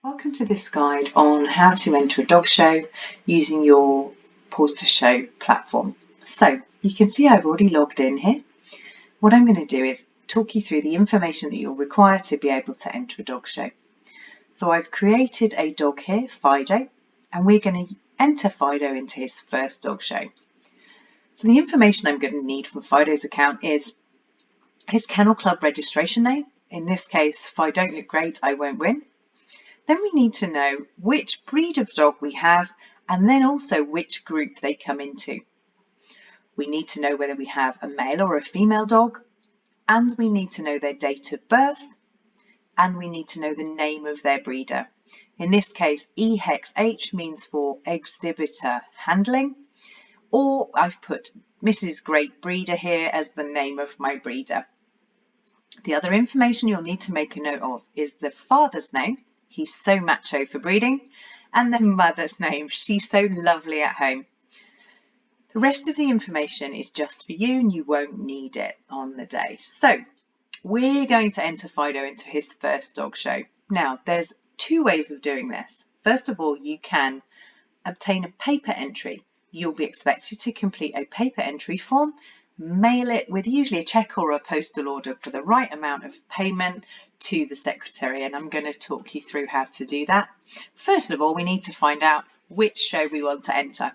Welcome to this guide on how to enter a dog show using your Paws2Show platform. So you can see I've already logged in here. What I'm going to do is talk you through the information that you'll require to be able to enter a dog show. So I've created a dog here, Fido, and we're going to enter Fido into his first dog show. So the information I'm going to need from Fido's account is his kennel club registration name. In this case, if I don't look great, I won't win. Then we need to know which breed of dog we have and then also which group they come into. We need to know whether we have a male or a female dog, and we need to know their date of birth, and we need to know the name of their breeder. In this case, EHEX means for exhibitor handling, or I've put Mrs. Great Breeder here as the name of my breeder. The other information you'll need to make a note of is the father's name. He's so macho for breeding, and the mother's name. She's so lovely at home. The rest of the information is just for you and you won't need it on the day. So we're going to enter Fido into his first dog show. Now there's two ways of doing this. First of all, you can obtain a paper entry. You'll be expected to complete a paper entry form, mail it with usually a cheque or a postal order for the right amount of payment to the secretary, and I'm going to talk you through how to do that. First of all, we need to find out which show we want to enter.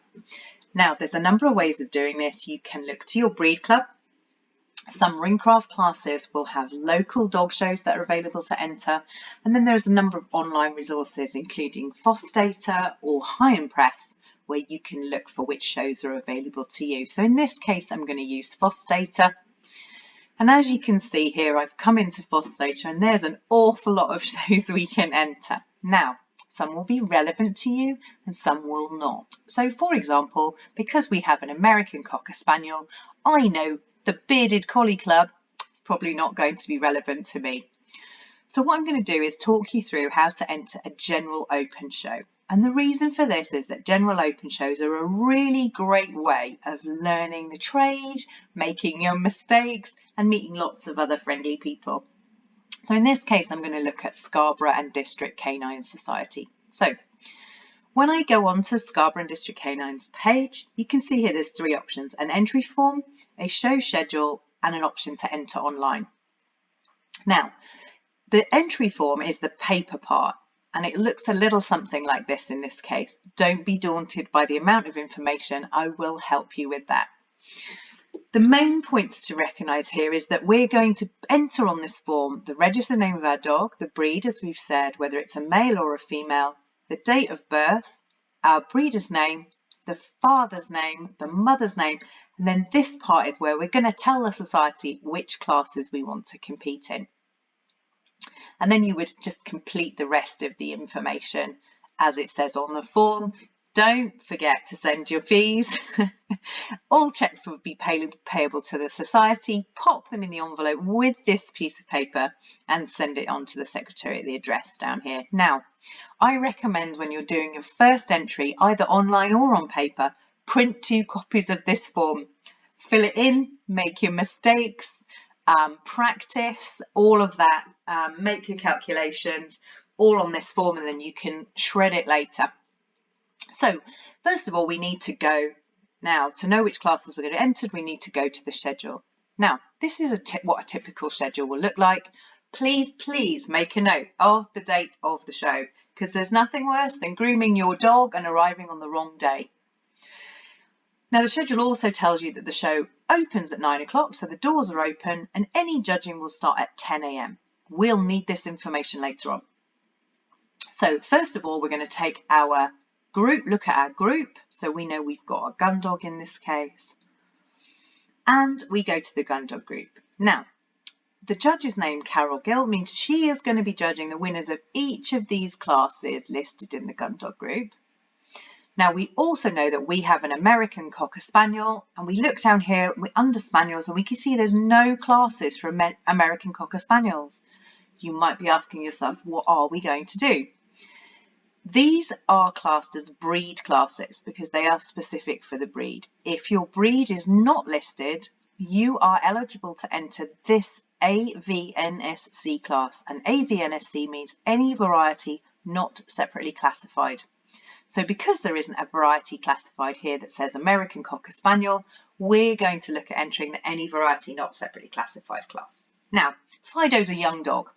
Now there's a number of ways of doing this. You can look to your breed club. Some ringcraft classes will have local dog shows that are available to enter, and then there's a number of online resources including FOSS Data or High Impress, where you can look for which shows are available to you. So in this case, I'm going to use FOSS Data. And as you can see here, I've come into FOSS Data and there's an awful lot of shows we can enter. Now, some will be relevant to you and some will not. So for example, because we have an American Cocker Spaniel, I know the Bearded Collie Club is probably not going to be relevant to me. So what I'm going to do is talk you through how to enter a general open show. And the reason for this is that general open shows are a really great way of learning the trade, making your mistakes, and meeting lots of other friendly people. So in this case, I'm going to look at Scarborough and District Canine Society. So when I go on to Scarborough and District Canine's page, you can see here there's three options: an entry form, a show schedule, and an option to enter online. Now, the entry form is the paper part, and it looks a little something like this in this case. Don't be daunted by the amount of information. I will help you with that. The main points to recognise here is that we're going to enter on this form the registered name of our dog, the breed, as we've said, whether it's a male or a female, the date of birth, our breeder's name, the father's name, the mother's name, and then this part is where we're going to tell the society which classes we want to compete in. And then you would just complete the rest of the information as it says on the form. Don't forget to send your fees. All checks would be payable to the society. Pop them in the envelope with this piece of paper and send it on to the secretary at the address down here. Now, I recommend when you're doing your first entry, either online or on paper, print 2 copies of this form. Fill it in, make your mistakes, practice all of that, make your calculations all on this form, and then you can shred it later. So first of all, we need to go now to know which classes we're going to enter. We need to go to the schedule. Now this is what a typical schedule will look like. Please make a note of the date of the show, because there's nothing worse than grooming your dog and arriving on the wrong day. Now the schedule also tells you that the show opens at 9 o'clock, so the doors are open and any judging will start at 10 a.m. We'll need this information later on. So first of all, we're going to take our group, look at our group. So we know we've got a gun dog in this case. And we go to the gun dog group. Now, the judge's name, Carol Gill, means she is going to be judging the winners of each of these classes listed in the gun dog group. Now we also know that we have an American Cocker Spaniel, and we look down here under Spaniels and we can see there's no classes for American Cocker Spaniels. You might be asking yourself, what are we going to do? These are classed as breed classes because they are specific for the breed. If your breed is not listed, you are eligible to enter this AVNSC class, and AVNSC means any variety not separately classified. So because there isn't a variety classified here that says American Cocker Spaniel, we're going to look at entering the any variety not separately classified class. Now, Fido's a young dog,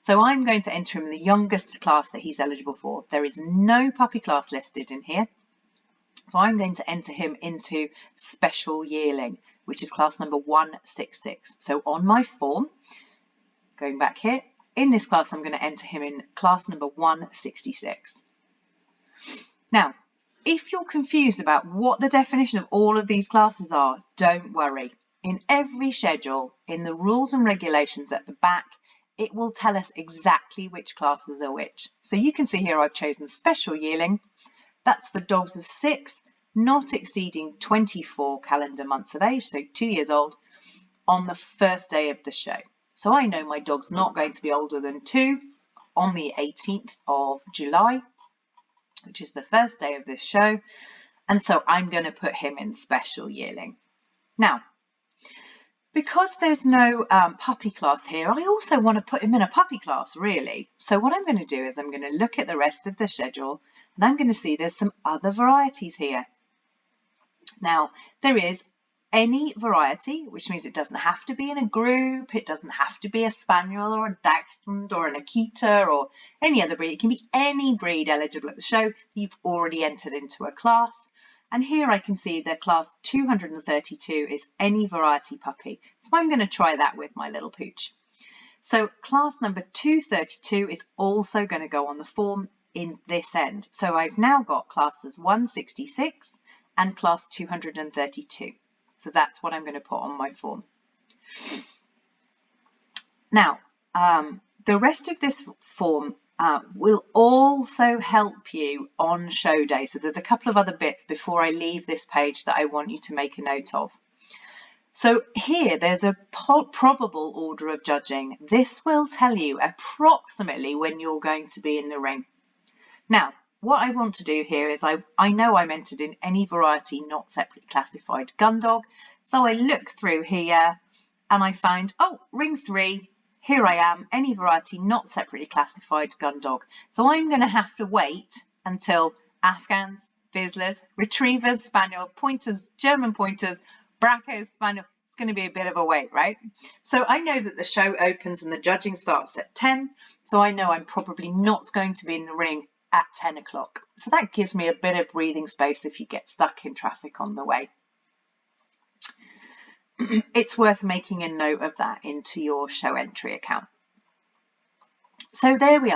so I'm going to enter him in the youngest class that he's eligible for. There is no puppy class listed in here, so I'm going to enter him into special yearling, which is class number 166. So on my form, going back here, in this class I'm going to enter him in class number 166. Now, if you're confused about what the definition of all of these classes are, don't worry. In every schedule, in the rules and regulations at the back, it will tell us exactly which classes are which. So you can see here I've chosen special yearling. That's for dogs of 6, not exceeding 24 calendar months of age, so 2 years old, on the first day of the show. So I know my dog's not going to be older than 2 on the 18th of July, which is the first day of this show, and so I'm going to put him in special yearling. Now, because there's no puppy class here, I also want to put him in a puppy class, really. So what I'm going to do is I'm going to look at the rest of the schedule, and I'm going to see there's some other varieties here. Now, there is any variety, which means it doesn't have to be in a group, it doesn't have to be a Spaniel or a Dachshund or an Akita or any other breed. It can be any breed eligible at the show that you've already entered into a class. And here I can see that class 232 is any variety puppy. So I'm going to try that with my little pooch. So class number 232 is also going to go on the form in this end. So I've now got classes 166 and class 232. So that's what I'm going to put on my form. Now, the rest of this form will also help you on show day. So there's a couple of other bits before I leave this page that I want you to make a note of. So here there's a probable order of judging. This will tell you approximately when you're going to be in the ring. Now, what I want to do here is I know I'm entered in any variety not separately classified gun dog. So I look through here and I find, oh, ring 3, here I am, any variety not separately classified gun dog. So I'm going to have to wait until Afghans, Vizslas, Retrievers, Spaniels, Pointers, German Pointers, Bracos, Spaniel. It's going to be a bit of a wait, right? So I know that the show opens and the judging starts at 10. So I know I'm probably not going to be in the ring at 10 o'clock. So that gives me a bit of breathing space if you get stuck in traffic on the way. It's worth making a note of that into your show entry account. So there we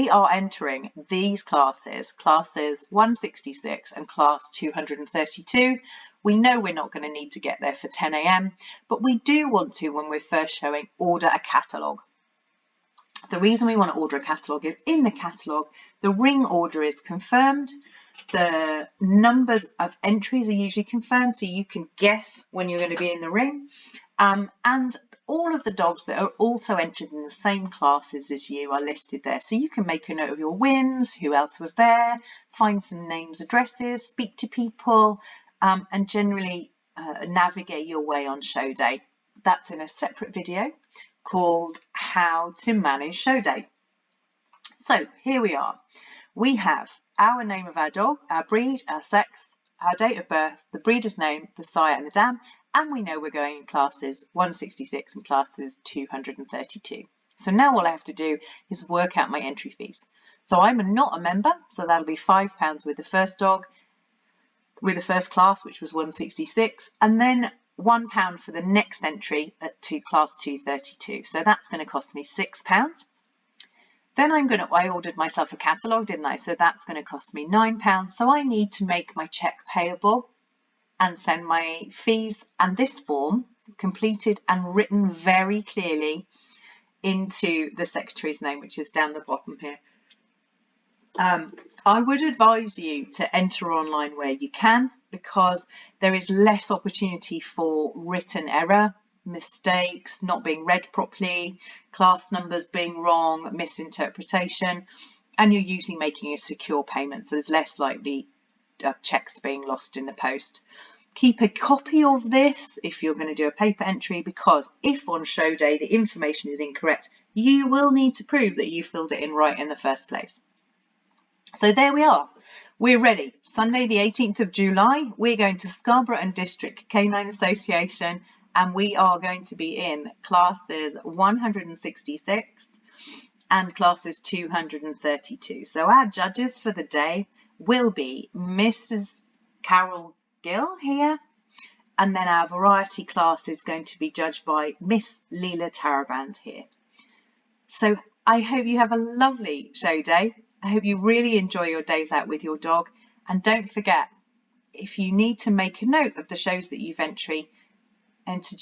are entering these classes 166 and class 232. We know we're not going to need to get there for 10 AM, but we do want to, when we're first showing, order a catalogue. The reason we want to order a catalogue is in the catalogue, the ring order is confirmed. The numbers of entries are usually confirmed, so you can guess when you're going to be in the ring. And all of the dogs that are also entered in the same classes as you are listed there. So you can make a note of your wins, who else was there, find some names, addresses, speak to people, and generally navigate your way on show day. That's in a separate video called How to Manage Show Day. So here we are. We have our name of our dog, our breed, our sex, our date of birth, the breeder's name, the sire and the dam, and we know we're going in classes 166 and classes 232. So now all I have to do is work out my entry fees. So I'm not a member, so that'll be £5 with the first dog, with the first class, which was 166, and then £1 for the next entry at class 232. So that's going to cost me £6. Then I ordered myself a catalogue, didn't I? So that's going to cost me £9. So I need to make my cheque payable and send my fees and this form completed and written very clearly into the secretary's name, which is down the bottom here. I would advise you to enter online where you can, because there is less opportunity for written error, mistakes, not being read properly, class numbers being wrong, misinterpretation, and you're usually making a secure payment, so there's less likely cheques being lost in the post. Keep a copy of this if you're going to do a paper entry, because if on show day the information is incorrect, you will need to prove that you filled it in right in the first place. So there we are. We're ready. Sunday the 18th of July, we're going to Scarborough and District Canine Association, and we are going to be in classes 166 and classes 232. So our judges for the day will be Mrs. Carol Gill here, and then our variety class is going to be judged by Miss Leela Taraband here. So I hope you have a lovely show day. I hope you really enjoy your days out with your dog, and don't forget, if you need to make a note of the shows that you've entered,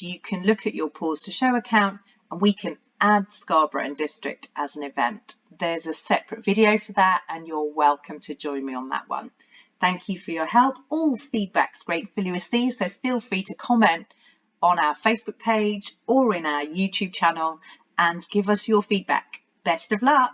you can look at your Paws2Show account and we can add Scarborough and District as an event. There's a separate video for that, and you're welcome to join me on that one. Thank you for your help. All feedback's gratefully received, so feel free to comment on our Facebook page or in our YouTube channel and give us your feedback. Best of luck.